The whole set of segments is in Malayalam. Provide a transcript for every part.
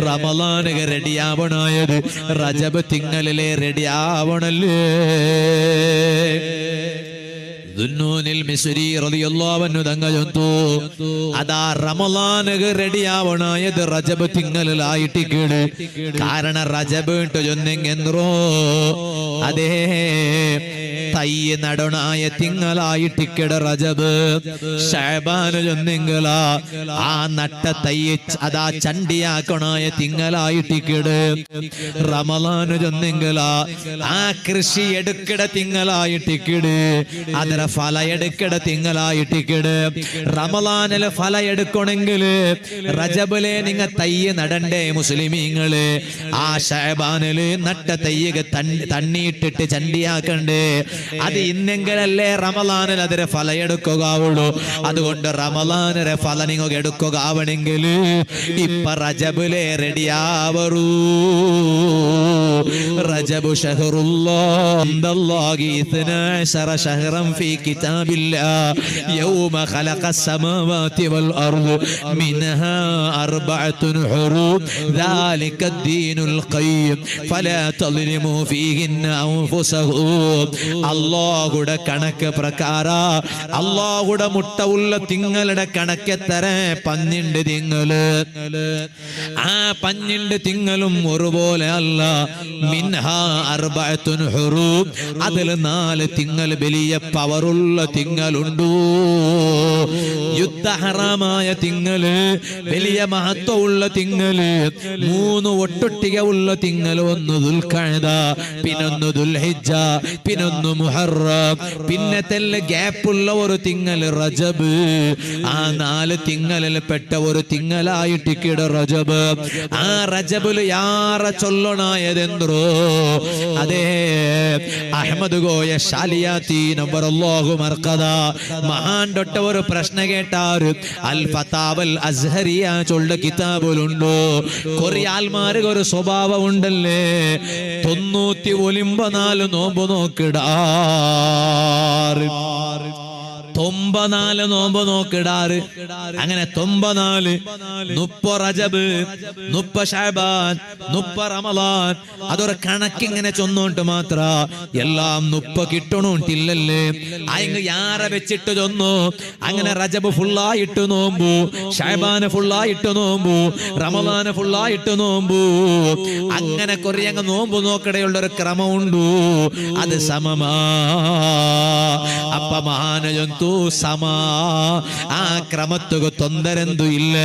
റമളാന് റെഡിയാവണായത് റജബ് തിങ്കളിലെ റെഡിയാവണല്ലേ. ദുന്നൂനിൽ മിസ്രി റളിയല്ലാഹു അൻഹു തങ്ങജന്തു അതാ റമളാന് റെഡിയാവണായത് റജബ് തിങ്കളിലായിട്ടിക്കട്. കാരണം റജബ് ഇട്ട് ചൊന്നെങ്കെന്തോ അതേ തയ്യ് നടണായ തിങ്കളായിട്ടിക്കട റജബ്. ശഅബാന് ചൊന്നെങ്കില ആ നട്ട തയ്യ് അതാ ചണ്ടിയാക്കണായ തിങ്കളായിട്ടിക്കട്. റമളാന് ചൊന്നെങ്കില ആ കൃഷി എടുക്കട തിങ്കളായിട്ടിക്കട്. അതിര ഫല എടുക്കട തിങ്കളായിട്ടിക്കട്. റമളാനില് ഫല എടുക്കണമെങ്കിൽ റജബിലെ നിങ്ങ തയ്യ് നടണ്ടേ മുസ്ലിമീങ്ങള്. ആ ശഅബാനില് നട്ട തയ്യ് തണ്ണിയിട്ടിട്ട് ചണ്ടിയാക്കണ്ടേ. അത് ഇന്നെങ്കിലല്ലേ റമളാനിൽ അതിരെ ഫല എടുക്കുകയുള്ളൂ. അതുകൊണ്ട് റമളാനിലെ ഫല നിങ്ങൾക്ക് എടുക്കുക ആവണമെങ്കിൽ ഇപ്പൊ റജബിലെ റെഡിയാവറൂ. റജബ് ഷഹറുല്ലാഹി 12 ശഹറൻ ഫീ കിതാബില്ലാഹ് യൗമ ഖലഖസ് സമാവാതി വൽ അർദ് മിൻഹാ 4 ഹുറൂം ذلك الدين القيم فلا تظلموا فيهن أنفسكم. അല്ലാഹുടെ കണക്ക് പ്രകാര അല്ലാഹുടെ മുട്ട ഉള്ള തിങ്ങളുടെ കണക്ക് എത്ര? 12 തിങ്കള്. ആ 12 തിങ്ങളും ഒരുപോലെ അല്ല. മിൻഹാ 4 ഹുറൂം അതിൽ 4 തിങ്ങൾ വലിയ പവറുള്ള തിങ്ങളുണ്ടു. യുദ്ധ ഹറാമായ തിങ്ങള്, വലിയ മഹത്വമുള്ള തിങ്ങള് 3 ഒട്ടൊട്ടിക ഉള്ള തിങ്ങൾ. 1 ദുൽഖഅദ, പിന്നൊന്ന് ദുൽഹിജ്ജ, പിന്നൊന്ന് മുഹറം, പിന്നെ തെല്ല് ഗ്യാപ്പുള്ള ഒരു തിങ്ങൾ റജബ്. ആ 4 തിങ്ങളിൽ പെട്ട ഒരു തിങ്ങളായിട്ടിക്കിട റജബ്. ആ റജബില് യാറ ചൊല്ലണായതെന്തോ അതേ അഹമ്മദ് ഗോയ ഷാലിയാത്തി നബറല്ലാഹു മർഖദ മഹാൻ ഒരു പ്രശ്ന കേട്ടാറ്. അൽ ഫതാവൽ അസ്ഹരിയ ചൊല്ല കിതാബിലുണ്ടോ. കുറെ ആൾമാർക്ക് ഒരു സ്വഭാവം ഉണ്ടല്ലേ, 94 നോമ്പ് നോക്കിടാറ്. 94 നോമ്പ് നോക്കിടാറ്. അങ്ങനെ 94 30 റജബ്, 30 ശഅബാൻ, 30 റമളാൻ. അതൊരു കണക്കിങ്ങനെ ചൊന്നോണ്ട് മാത്ര എല്ലാം 30 കിട്ടണോണ്ടില്ലല്ലേ. അയങ്ങ് യാറെ വെച്ചിട്ട് ചൊന്നു. അങ്ങനെ റജബ് ഫുള്ളായിട്ട് നോമ്പു, ശഅബാന് ഫുള്ളായിട്ട് നോമ്പു, റമളാന് ഫുള്ളായിട്ട് നോമ്പു. അങ്ങനെ കുറെ അങ്ങ് നോമ്പ് നോക്കടയുള്ള ഒരു ക്രമമുണ്ടു. അത് സമമാ. അപ്പ മഹാനജന്തു സമ ആ ക്രമത്തുക തൊന്തരെന്തു ഇല്ല.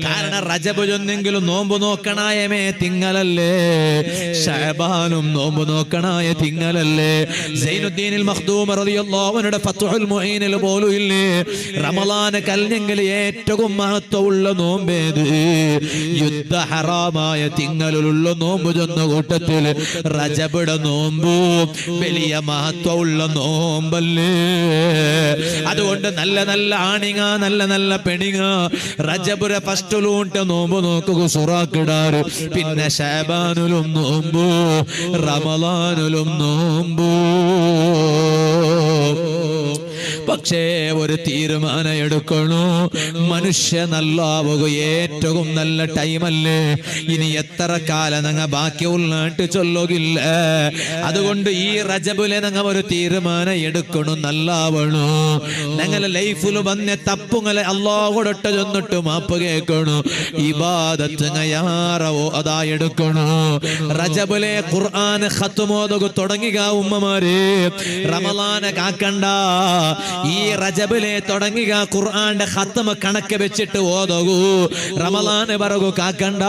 കാരണം റജബ് ചൊന്നെങ്കിലും നോമ്പ് നോക്കണായമേ തിങ്ങളല്ലേ. ശഅബാനും നോമ്പ് നോക്കണായ തിങ്ങളല്ലേ. സൈനുദ്ദീനിൽ മഖ്ദൂം റളിയല്ലാഹു അൻഹുടെ ഫത്ഹുൽ മുഈനിൽ പോലും ഇല്ലേ റമളാൻ കൽഞ്ഞെങ്കിൽ ഏറ്റവും മഹത്വമുള്ള നോമ്പേത്? യുദ്ധ ഹറാമായ തിങ്ങളിലുള്ള നോമ്പ് ചൊന്ന കൂട്ടത്തിൽ റജബിടെ നോമ്പ് വലിയ മഹത്വമുള്ള നോമ്പല്ലേ. അതുകൊണ്ട് നല്ല നല്ല ആണിങ്ങ, നല്ല നല്ല പെണിങ്ങ റജബുര ഫസ്റ്റിലൂട്ട് നോമ്പ് നോക്കുക സുറാക്കിടാറ്. പിന്നെ ശഅബാനിലും നോമ്പ്, റമളാനിലും നോമ്പ്. പക്ഷേ ഒരു തീരുമാനം എടുക്കണോ. മനുഷ്യ നല്ലാവുക ഏറ്റവും നല്ല ടൈമല്ലേ. ഇനി എത്ര കാലം ഞങ്ങൾ ബാക്കി ഉള്ളാട്ട് ചൊല്ലുകില്ല. അതുകൊണ്ട് ഈ റജബിലെ ഞങ്ങൾ ഒരു തീരുമാനം എടുക്കണം, നല്ലാവണോ. ഞങ്ങളെ ലൈഫിൽ വന്ന തപ്പുങ്ങളെ അല്ലാഹുവോടൊട്ട് ചെന്നിട്ട് മാപ്പ് കേൾക്കണോ. ഇബാദത്ത് യാറവോ അതാ എടുക്കണോ. റജബിലെ ഖുർആൻ ഖത്മോദക തുടങ്ങിയ ഉമ്മമാരെ റമളാൻ കാക്കണ്ട. ഈ റജബിലെ തുടങ്ങിയ ഖുർആന്റെ ഖത്മ കണക്ക് വെച്ചിട്ട് ഓതകൂ. റമളാൻ പറകൂ കാക്കണ്ട.